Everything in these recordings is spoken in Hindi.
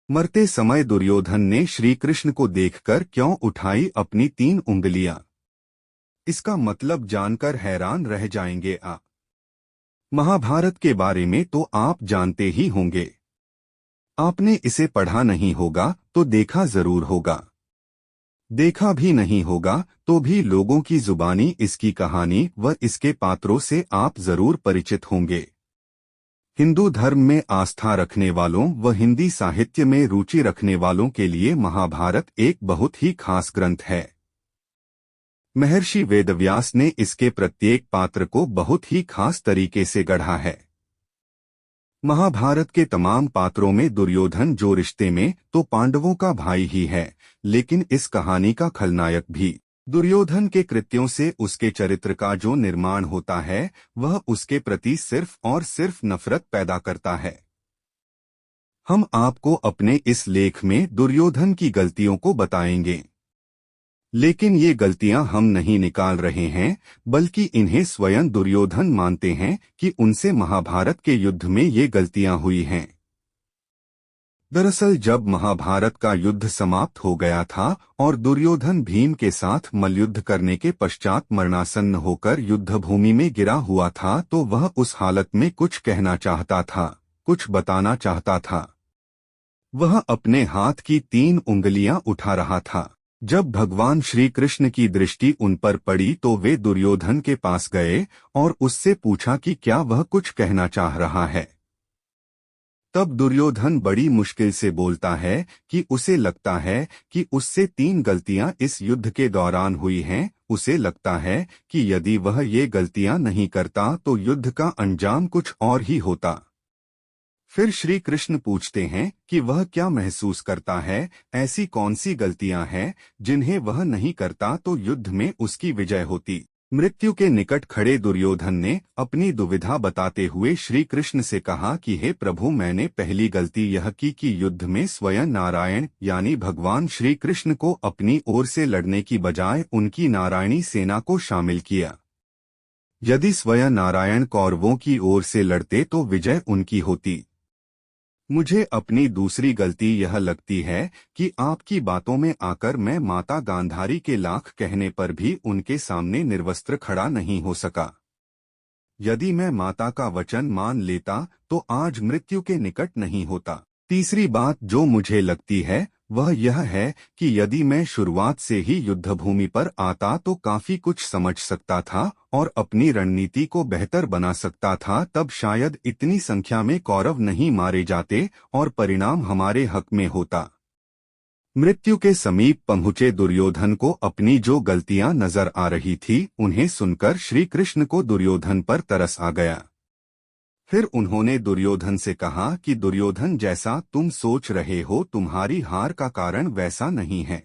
मरते समय दुर्योधन ने श्री कृष्ण को देखकर क्यों उठाई अपनी 3 उंगलियां? इसका मतलब जानकर हैरान रह जाएंगे आप। महाभारत के बारे में तो आप जानते ही होंगे। आपने इसे पढ़ा नहीं होगा तो देखा जरूर होगा। देखा भी नहीं होगा तो भी लोगों की जुबानी इसकी कहानी व इसके पात्रों से आप जरूर परिचित होंगे। हिंदू धर्म में आस्था रखने वालों व हिंदी साहित्य में रुचि रखने वालों के लिए महाभारत एक बहुत ही खास ग्रंथ है। महर्षि वेदव्यास ने इसके प्रत्येक पात्र को बहुत ही खास तरीके से गढ़ा है। महाभारत के तमाम पात्रों में दुर्योधन जो रिश्ते में तो पांडवों का भाई ही है, लेकिन इस कहानी का खलनायक भी। दुर्योधन के कृत्यों से उसके चरित्र का जो निर्माण होता है वह उसके प्रति सिर्फ और सिर्फ नफरत पैदा करता है। हम आपको अपने इस लेख में दुर्योधन की गलतियों को बताएंगे, लेकिन ये गलतियां हम नहीं निकाल रहे हैं, बल्कि इन्हें स्वयं दुर्योधन मानते हैं कि उनसे महाभारत के युद्ध में ये गलतियां हुई हैं। दरअसल जब महाभारत का युद्ध समाप्त हो गया था और दुर्योधन भीम के साथ मल्लयुद्ध करने के पश्चात मरणासन्न होकर युद्धभूमि में गिरा हुआ था, तो वह उस हालत में कुछ कहना चाहता था, कुछ बताना चाहता था। वह अपने हाथ की 3 उंगलियां उठा रहा था। जब भगवान श्री कृष्ण की दृष्टि उन पर पड़ी तो वे दुर्योधन के पास गए और उससे पूछा कि क्या वह कुछ कहना चाह रहा है। तब दुर्योधन बड़ी मुश्किल से बोलता है कि उसे लगता है कि उससे 3 गलतियां इस युद्ध के दौरान हुई हैं। उसे लगता है कि यदि वह ये गलतियां नहीं करता तो युद्ध का अंजाम कुछ और ही होता। फिर श्री कृष्ण पूछते हैं कि वह क्या महसूस करता है, ऐसी कौन सी गलतियां हैं जिन्हें वह नहीं करता तो युद्ध में उसकी विजय होती। मृत्यु के निकट खड़े दुर्योधन ने अपनी दुविधा बताते हुए श्री कृष्ण से कहा कि हे प्रभु, मैंने पहली गलती यह की कि युद्ध में स्वयं नारायण यानी भगवान श्री कृष्ण को अपनी ओर से लड़ने की बजाय उनकी नारायणी सेना को शामिल किया। यदि स्वयं नारायण कौरवों की ओर से लड़ते तो विजय उनकी होती। मुझे अपनी दूसरी गलती यह लगती है कि आपकी बातों में आकर मैं माता गांधारी के लाख कहने पर भी उनके सामने निर्वस्त्र खड़ा नहीं हो सका। यदि मैं माता का वचन मान लेता तो आज मृत्यु के निकट नहीं होता। तीसरी बात जो मुझे लगती है वह यह है कि यदि मैं शुरुआत से ही युद्धभूमि पर आता तो काफी कुछ समझ सकता था और अपनी रणनीति को बेहतर बना सकता था। तब शायद इतनी संख्या में कौरव नहीं मारे जाते और परिणाम हमारे हक में होता। मृत्यु के समीप पहुंचे दुर्योधन को अपनी जो गलतियां नजर आ रही थी उन्हें सुनकर श्री कृष्ण को दुर्योधन पर तरस आ गया। फिर उन्होंने दुर्योधन से कहा कि दुर्योधन, जैसा तुम सोच रहे हो तुम्हारी हार का कारण वैसा नहीं है।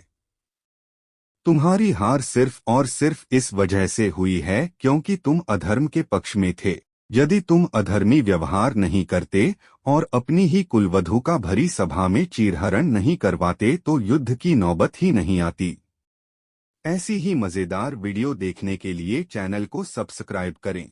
तुम्हारी हार सिर्फ और सिर्फ इस वजह से हुई है क्योंकि तुम अधर्म के पक्ष में थे। यदि तुम अधर्मी व्यवहार नहीं करते और अपनी ही कुलवधू का भरी सभा में चीरहरण नहीं करवाते तो युद्ध की नौबत ही नहीं आती। ऐसी ही मजेदार वीडियो देखने के लिए चैनल को सब्सक्राइब करें।